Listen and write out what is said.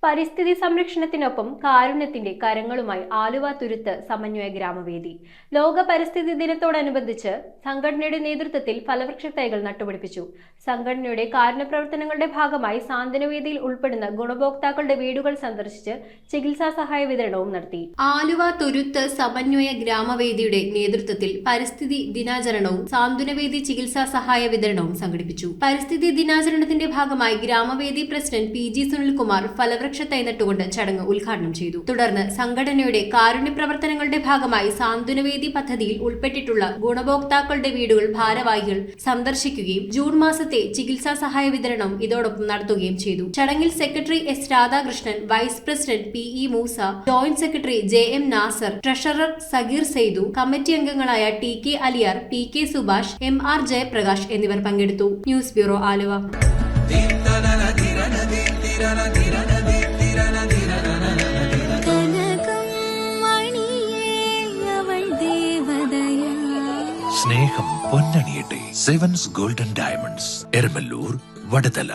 പരിസ്ഥിതി സംരക്ഷണത്തിനൊപ്പം കാരുണ്യത്തിന്റെ കരങ്ങളുമായി ആലുവ തുരുത്ത് സമന്വയ ഗ്രാമവേദി ലോക പരിസ്ഥിതി ദിനത്തോടനുബന്ധിച്ച് സംഘടനയുടെ നേതൃത്വത്തിൽ ഫലവൃക്ഷ തൈകൾ നട്ടുപിടിപ്പിച്ചു. സംഘടനയുടെ കാരുണ്യ പ്രവർത്തനങ്ങളുടെ ഭാഗമായി സാന്ത്വനവേദിയിൽ ഉൾപ്പെടുന്ന ഗുണഭോക്താക്കളുടെ വീടുകൾ സന്ദർശിച്ച് ചികിത്സാ സഹായ വിതരണവും നടത്തി. ആലുവ തുരുത്ത് സമന്വയ ഗ്രാമവേദിയുടെ നേതൃത്വത്തിൽ പരിസ്ഥിതി ദിനാചരണവും സാന്ത്വനവേദി ചികിത്സാ സഹായ വിതരണവും സംഘടിപ്പിച്ചു. പരിസ്ഥിതി ദിനാചരണത്തിന്റെ ഭാഗമായി ഗ്രാമവേദി പ്രസിഡന്റ് PG സുനിൽകുമാർ ഫലവൃക്ഷ തൈ നട്ടുകൊണ്ട് ചടങ്ങ് ഉദ്ഘാടനം ചെയ്തു. തുടർന്ന് സംഘടനയുടെ കാരുണ്യ പ്രവർത്തനങ്ങളുടെ ഭാഗമായി സാന്ത്വനവേദി പദ്ധതിയിൽ ഉൾപ്പെട്ടിട്ടുള്ള ഗുണഭോക്താക്കളുടെ വീടുകൾ ഭാരവാഹികൾ സന്ദർശിക്കുകയും ജൂൺ മാസത്തെ ചികിത്സാ സഹായ വിതരണം ഇതോടൊപ്പം നടത്തുകയും ചെയ്തു. ചടങ്ങിൽ secretary S Radhakrishnan, vice president PE Moosa, joint secretary JM Nasser, treasurer Sageer Saithu, committee അംഗങ്ങളായ TK Aliyar, PK Subhash, MR Jayaprakash എന്നിവർ പങ്കെടുത്തു. News bureau Aluva. സ്നേഹം പൊന്നണിയട്ടെ. Sevens golden diamonds, Eramallur, Vadathala.